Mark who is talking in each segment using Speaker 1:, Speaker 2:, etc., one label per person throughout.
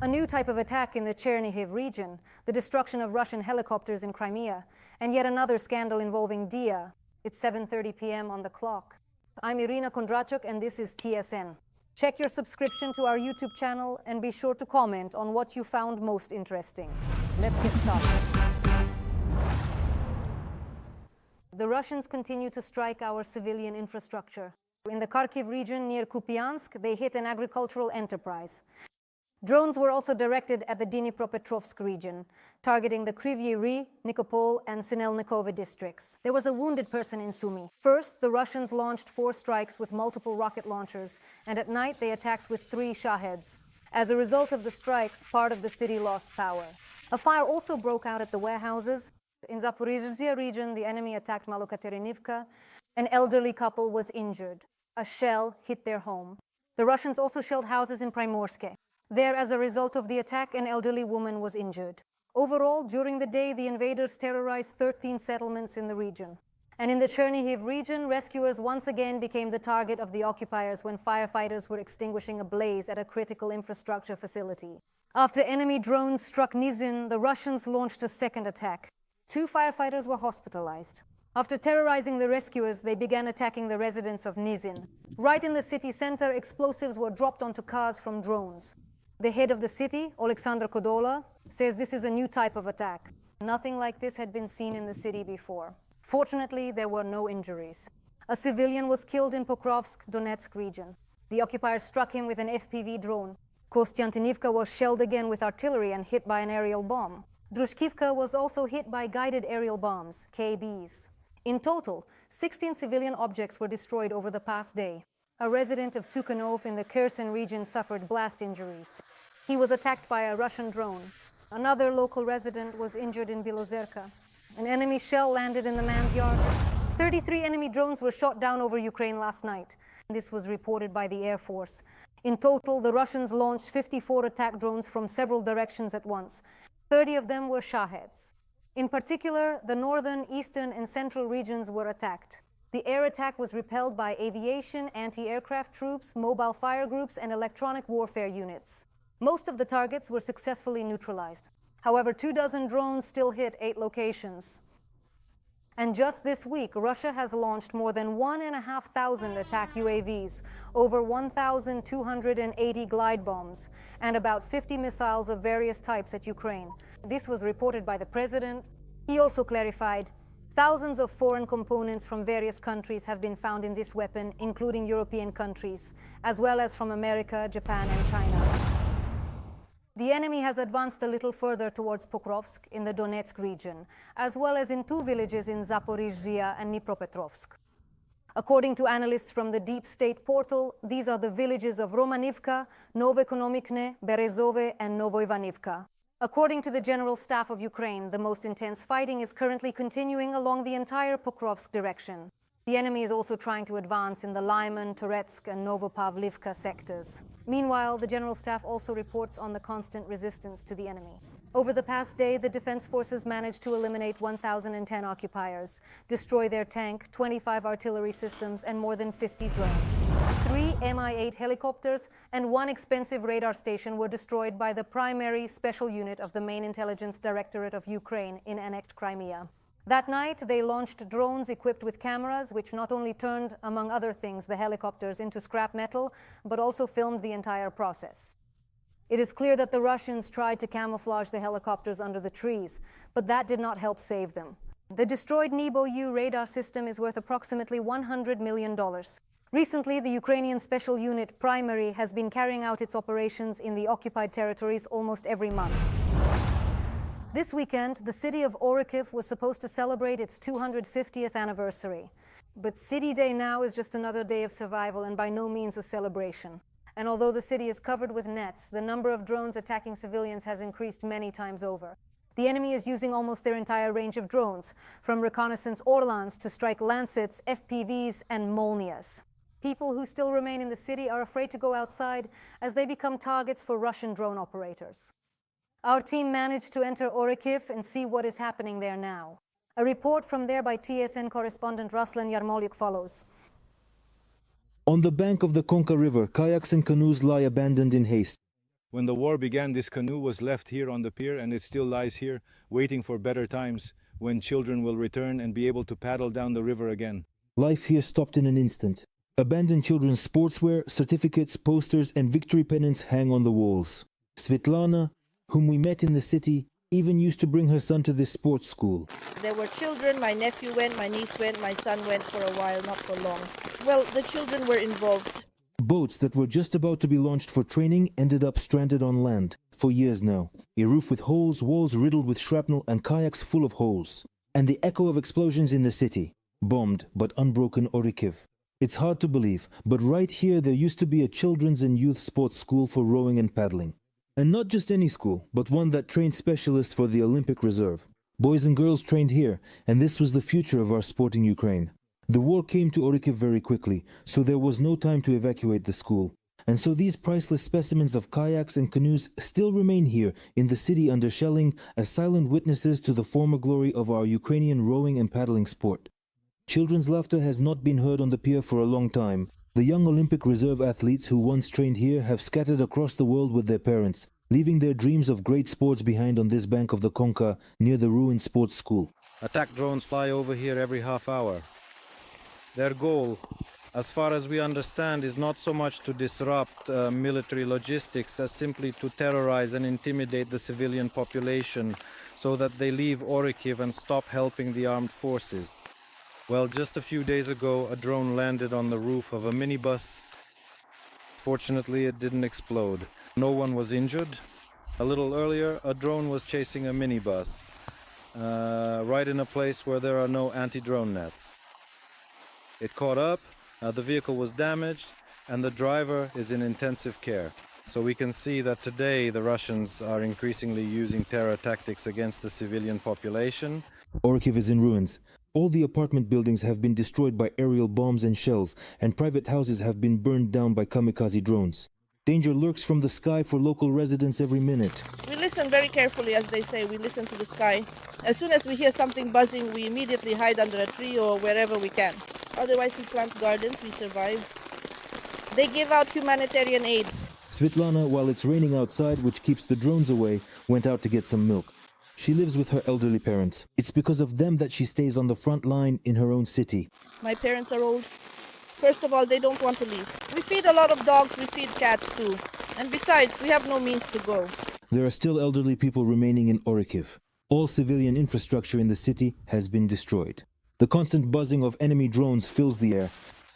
Speaker 1: A new type of attack in the Chernihiv region, the destruction of Russian helicopters in Crimea, and yet another scandal involving Dia. It's 7:30 p.m. on the clock. I'm Irina Kondrachuk and this is TSN. Check your subscription to our YouTube channel and be sure to comment on what you found most interesting. Let's get started. The Russians continue to strike our civilian infrastructure. In the Kharkiv region near Kupiansk, they hit an agricultural enterprise. Drones were also directed at the Dnipropetrovsk region, targeting the Kryvyi, Nikopol, and Sinelnikove districts. There was a wounded person in Sumy. First, the Russians launched 4 strikes with multiple rocket launchers, and at night they attacked with 3 Shaheds. As a result of the strikes, part of the city lost power. A fire also broke out at the warehouses. In Zaporizhzhia region, the enemy attacked Chernihiv. An elderly couple was injured. A shell hit their home. The Russians also shelled houses in Primorye. There, as a result of the attack, an elderly woman was injured. Overall, during the day, the invaders terrorized 13 settlements in the region. And in the Chernihiv region, rescuers once again became the target of the occupiers when firefighters were extinguishing a blaze at a critical infrastructure facility. After enemy drones struck Nizhyn, the Russians launched a second attack. 2 firefighters were hospitalized. After terrorizing the rescuers, they began attacking the residents of Nizhyn. Right in the city center, explosives were dropped onto cars from drones. The head of the city, Alexander Kodola, says this is a new type of attack. Nothing like this had been seen in the city before. Fortunately, there were no injuries. A civilian was killed in Pokrovsk, Donetsk region. The occupiers struck him with an FPV drone. Kostiantynivka was shelled again with artillery and hit by an aerial bomb. Drushkivka was also hit by guided aerial bombs, KBs. In total, 16 civilian objects were destroyed over the past day. A resident of Sukhanov in the Kherson region suffered blast injuries. He was attacked by a Russian drone. Another local resident was injured in Bilozerka. An enemy shell landed in the man's yard. 33 enemy drones were shot down over Ukraine last night. This was reported by the Air Force. In total, the Russians launched 54 attack drones from several directions at once. 30 of them were Shaheds. In particular, the northern, eastern, and central regions were attacked. The air attack was repelled by aviation, anti-aircraft troops, mobile fire groups, and electronic warfare units. Most of the targets were successfully neutralized. However, 24 drones still hit 8 locations. And just this week, Russia has launched more than 1,500 attack UAVs, over 1,280 glide bombs, and about 50 missiles of various types at Ukraine. This was reported by the president. He also clarified, thousands of foreign components from various countries have been found in this weapon, including European countries, as well as from America, Japan, and China. The enemy has advanced a little further towards Pokrovsk in the Donetsk region, as well as in 2 villages in Zaporizhzhia and Dnipropetrovsk. According to analysts from the Deep State portal, these are the villages of Romanivka, Novoekonomikne, Berezove, and Novoivanivka. According to the General Staff of Ukraine, the most intense fighting is currently continuing along the entire Pokrovsk direction. The enemy is also trying to advance in the Lyman, Toretsk, and Novopavlivka sectors. Meanwhile, the General Staff also reports on the constant resistance to the enemy. Over the past day, the defense forces managed to eliminate 1,010 occupiers, destroy their tank, 25 artillery systems, and more than 50 drones. 3 Mi-8 helicopters and 1 expensive radar station were destroyed by the primary special unit of the Main Intelligence Directorate of Ukraine in annexed Crimea. That night, they launched drones equipped with cameras, which not only turned, among other things, the helicopters into scrap metal, but also filmed the entire process. It is clear that the Russians tried to camouflage the helicopters under the trees, but that did not help save them. The destroyed Nebo-U radar system is worth approximately $100 million. Recently, the Ukrainian special unit Primorye has been carrying out its operations in the occupied territories almost every month. This weekend, the city of Orikhiv was supposed to celebrate its 250th anniversary. But City Day now is just another day of survival and by no means a celebration. And although the city is covered with nets, the number of drones attacking civilians has increased many times over. The enemy is using almost their entire range of drones, from reconnaissance Orlans to strike Lancets, FPVs, and Molnias. People who still remain in the city are afraid to go outside as they become targets for Russian drone operators. Our team managed to enter Orikhiv and see what is happening there now. A report from there by TSN correspondent Ruslan Yarmolyuk follows.
Speaker 2: On the bank of the Konka River, kayaks and canoes lie abandoned in haste. When the war began, this canoe was left here on the pier, and it still lies here, waiting for better times, when children will return and be able to paddle down the river again.
Speaker 3: Life here stopped in an instant. Abandoned children's sportswear, certificates, posters, and victory pennants hang on the walls. Svetlana, whom we met in the city, even used to bring her son to this sports school.
Speaker 4: There were children, my nephew went, my niece went, my son went for a while, not for long. Well, the children were involved.
Speaker 3: Boats that were just about to be launched for training ended up stranded on land for years now. A roof with holes, walls riddled with shrapnel, and kayaks full of holes. And the echo of explosions in the city. Bombed but unbroken Orikhiv. It's hard to believe, but right here there used to be a children's and youth sports school for rowing and paddling. And not just any school, but one that trained specialists for the Olympic Reserve. Boys and girls trained here, and this was the future of our sporting Ukraine. The war came to Orikhiv very quickly, so there was no time to evacuate the school. And so these priceless specimens of kayaks and canoes still remain here in the city under shelling as silent witnesses to the former glory of our Ukrainian rowing and paddling sport. Children's laughter has not been heard on the pier for a long time. The young Olympic Reserve athletes who once trained here have scattered across the world with their parents, leaving their dreams of great sports behind on this bank of the Konka near the ruined sports school.
Speaker 5: Attack drones fly over here every half hour. Their goal, as far as we understand, is not so much to disrupt military logistics as simply to terrorize and intimidate the civilian population so that they leave Orikhiv and stop helping the armed forces. Well, just a few days ago, a drone landed on the roof of a minibus. Fortunately, it didn't explode. No one was injured. A little earlier, a drone was chasing a minibus, right in a place where there are no anti-drone nets. It caught up, the vehicle was damaged, and the driver is in intensive care. So we can see that today the Russians are increasingly using terror tactics against the civilian population.
Speaker 3: Orikhiv is in ruins. All the apartment buildings have been destroyed by aerial bombs and shells, and private houses have been burned down by kamikaze drones. Danger lurks from the sky for local residents every minute.
Speaker 4: We listen very carefully, as they say, we listen to the sky. As soon as we hear something buzzing, we immediately hide under a tree or wherever we can. Otherwise, we plant gardens, we survive. They give out humanitarian aid.
Speaker 3: Svetlana, while it's raining outside, which keeps the drones away, went out to get some milk. She lives with her elderly parents. It's because of them that she stays on the front line in her own city.
Speaker 4: My parents are old. First of all, they don't want to leave. We feed a lot of dogs, we feed cats too. And besides, we have no means to go.
Speaker 3: There are still elderly people remaining in Orikhiv. All civilian infrastructure in the city has been destroyed. The constant buzzing of enemy drones fills the air.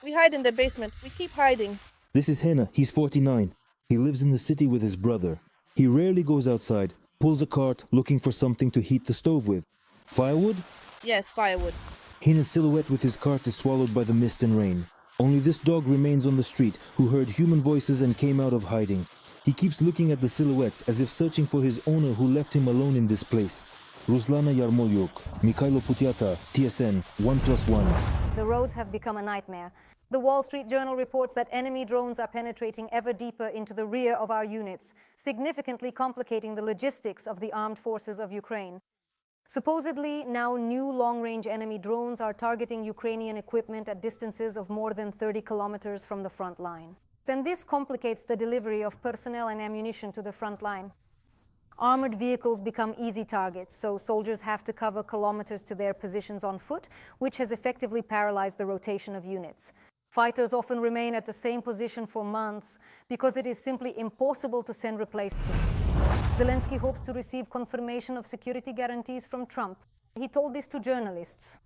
Speaker 4: We hide in the basement. We keep hiding.
Speaker 3: This is Hena. He's 49. He lives in the city with his brother. He rarely goes outside, pulls a cart looking for something to heat the stove with. Firewood?
Speaker 4: Yes, firewood.
Speaker 3: Hena's silhouette with his cart is swallowed by the mist and rain. Only this dog remains on the street, who heard human voices and came out of hiding. He keeps looking at the silhouettes as if searching for his owner who left him alone in this place. Ruslana Yarmolyuk, Mikhailo Putyata, TSN 1+1.
Speaker 1: The roads have become a nightmare. The Wall Street Journal reports that enemy drones are penetrating ever deeper into the rear of our units, significantly complicating the logistics of the armed forces of Ukraine. Supposedly, now new long-range enemy drones are targeting Ukrainian equipment at distances of more than 30 kilometers from the front line. And this complicates the delivery of personnel and ammunition to the front line. Armored vehicles become easy targets, so soldiers have to cover kilometers to their positions on foot, which has effectively paralyzed the rotation of units. Fighters often remain at the same position for months because it is simply impossible to send replacements. Zelensky hopes to receive confirmation of security guarantees from Trump. He told this to journalists.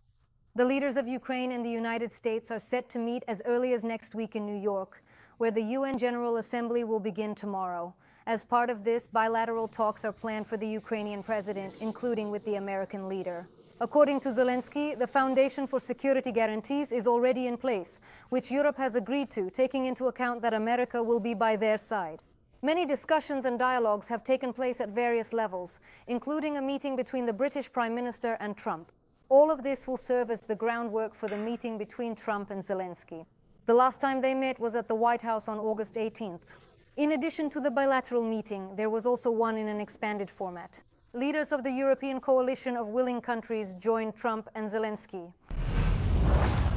Speaker 1: The leaders of Ukraine and the United States are set to meet as early as next week in New York, where the UN General Assembly will begin tomorrow. As part of this, bilateral talks are planned for the Ukrainian president, including with the American leader. According to Zelensky, the foundation for security guarantees is already in place, which Europe has agreed to, taking into account that America will be by their side. Many discussions and dialogues have taken place at various levels, including a meeting between the British Prime Minister and Trump. All of this will serve as the groundwork for the meeting between Trump and Zelensky. The last time they met was at the White House on August 18th. In addition to the bilateral meeting, there was also one in an expanded format. Leaders of the European coalition of willing countries joined Trump and Zelensky.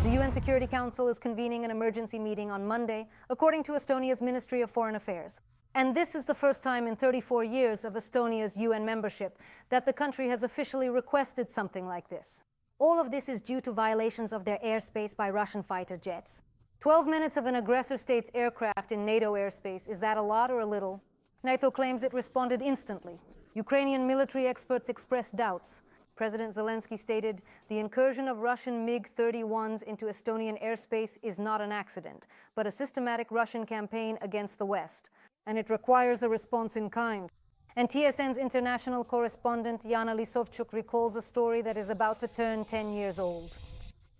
Speaker 1: The UN Security Council is convening an emergency meeting on Monday, according to Estonia's Ministry of Foreign Affairs. And this is the first time in 34 years of Estonia's UN membership that the country has officially requested something like this. All of this is due to violations of their airspace by Russian fighter jets. 12 minutes of an aggressor state's aircraft in NATO airspace, is that a lot or a little? NATO claims it responded instantly. Ukrainian military experts expressed doubts. President Zelensky stated, the incursion of Russian MiG-31s into Estonian airspace is not an accident, but a systematic Russian campaign against the West, and it requires a response in kind. And TSN's international correspondent Yana Lisovchuk recalls a story that is about to turn 10 years old.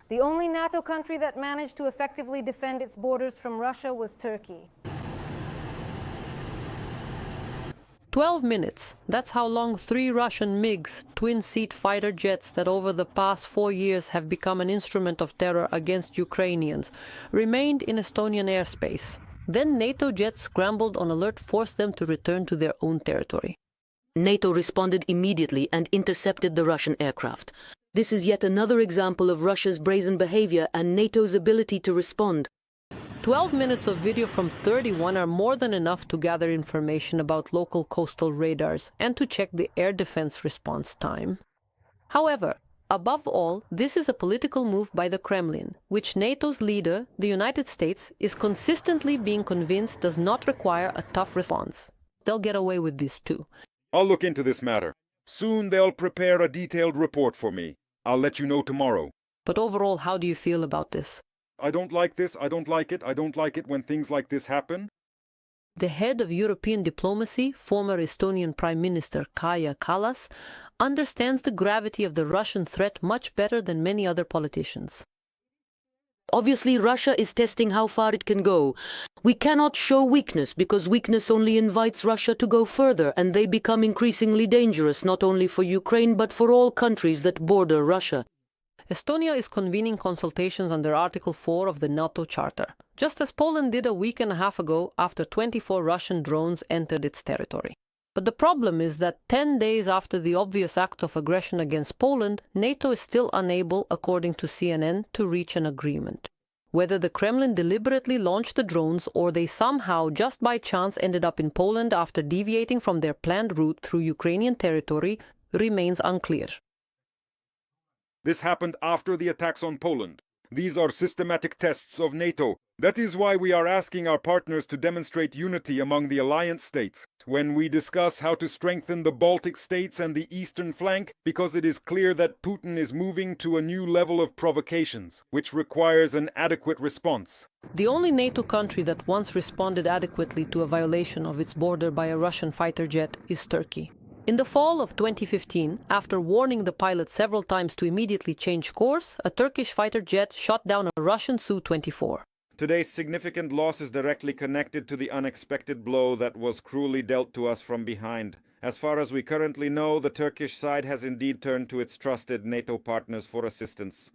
Speaker 1: The only NATO country that managed to effectively defend its borders from Russia was Turkey.
Speaker 6: 12 minutes. That's how long 3 Russian MiGs, twin-seat fighter jets that over the past 4 years have become an instrument of terror against Ukrainians, remained in Estonian airspace. Then NATO jets scrambled on alert forced them to return to their own territory.
Speaker 7: NATO responded immediately and intercepted the Russian aircraft. This is yet another example of Russia's brazen behavior and NATO's ability to respond.
Speaker 6: 12 minutes of video from 31 are more than enough to gather information about local coastal radars and to check the air defense response time. However, above all, this is a political move by the Kremlin, which NATO's leader, the United States, is consistently being convinced does not require a tough response. They'll get away with this too.
Speaker 8: I'll look into this matter. Soon they'll prepare a detailed report for me. I'll let you know tomorrow.
Speaker 6: But overall, how do you feel about this?
Speaker 8: I don't like this, I don't like it, I don't like it when things like this happen.
Speaker 6: The head of European diplomacy, former Estonian Prime Minister Kaja Kallas, understands the gravity of the Russian threat much better than many other politicians.
Speaker 7: Obviously, Russia is testing how far it can go. We cannot show weakness because weakness only invites Russia to go further, and they become increasingly dangerous not only for Ukraine but for all countries that border Russia.
Speaker 6: Estonia is convening consultations under Article 4 of the NATO Charter, just as Poland did a week and a half ago after 24 Russian drones entered its territory. But the problem is that 10 days after the obvious act of aggression against Poland, NATO is still unable, according to CNN, to reach an agreement. Whether the Kremlin deliberately launched the drones or they somehow just by chance ended up in Poland after deviating from their planned route through Ukrainian territory remains unclear.
Speaker 8: This happened after the attacks on Poland. These are systematic tests of NATO. That is why we are asking our partners to demonstrate unity among the alliance states when we discuss how to strengthen the Baltic states and the eastern flank, because it is clear that Putin is moving to a new level of provocations, which requires an adequate response.
Speaker 6: The only NATO country that once responded adequately to a violation of its border by a Russian fighter jet is Turkey. In the fall of 2015, after warning the pilot several times to immediately change course, a Turkish fighter jet shot down a Russian Su-24.
Speaker 8: Today's significant loss is directly connected to the unexpected blow that was cruelly dealt to us from behind. As far as we currently know, the Turkish side has indeed turned to its trusted NATO partners for assistance,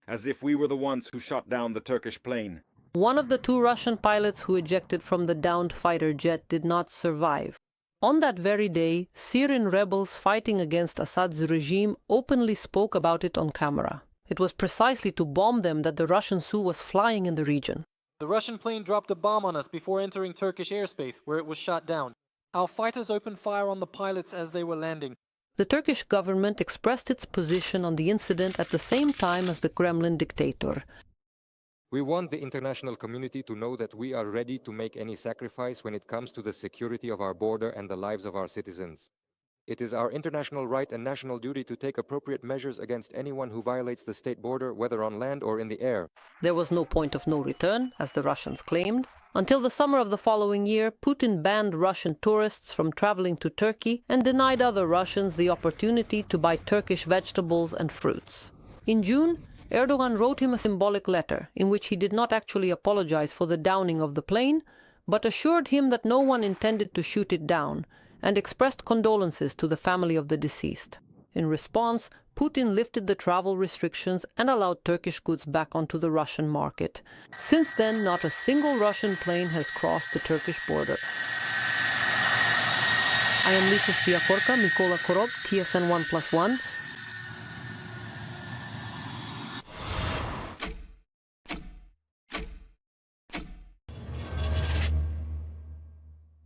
Speaker 8: as if we were the ones who shot down the Turkish plane.
Speaker 6: One of the 2 Russian pilots who ejected from the downed fighter jet did not survive. On that very day, Syrian rebels fighting against Assad's regime openly spoke about it on camera. It was precisely to bomb them that the Russian Su was flying in the region.
Speaker 9: The Russian plane dropped a bomb on us before entering Turkish airspace, where it was shot down. Our fighters opened fire on the pilots as they were landing.
Speaker 6: The Turkish government expressed its position on the incident at the same time as the Kremlin dictator.
Speaker 10: We want the international community to know that we are ready to make any sacrifice when it comes to the security of our border and the lives of our citizens. It is our international right and national duty to take appropriate measures against anyone who violates the state border, whether on land or in the air.
Speaker 6: There was no point of no return, as the Russians claimed. Until the summer of the following year, Putin banned Russian tourists from traveling to Turkey and denied other Russians the opportunity to buy Turkish vegetables and fruits. In June, Erdogan wrote him a symbolic letter in which he did not actually apologize for the downing of the plane, but assured him that no one intended to shoot it down, and expressed condolences to the family of the deceased. In response, Putin lifted the travel restrictions and allowed Turkish goods back onto the Russian market. Since then, not a single Russian plane has crossed the Turkish border. I am Lisa Sviakorka, Mikola Korob, TSN 1+1.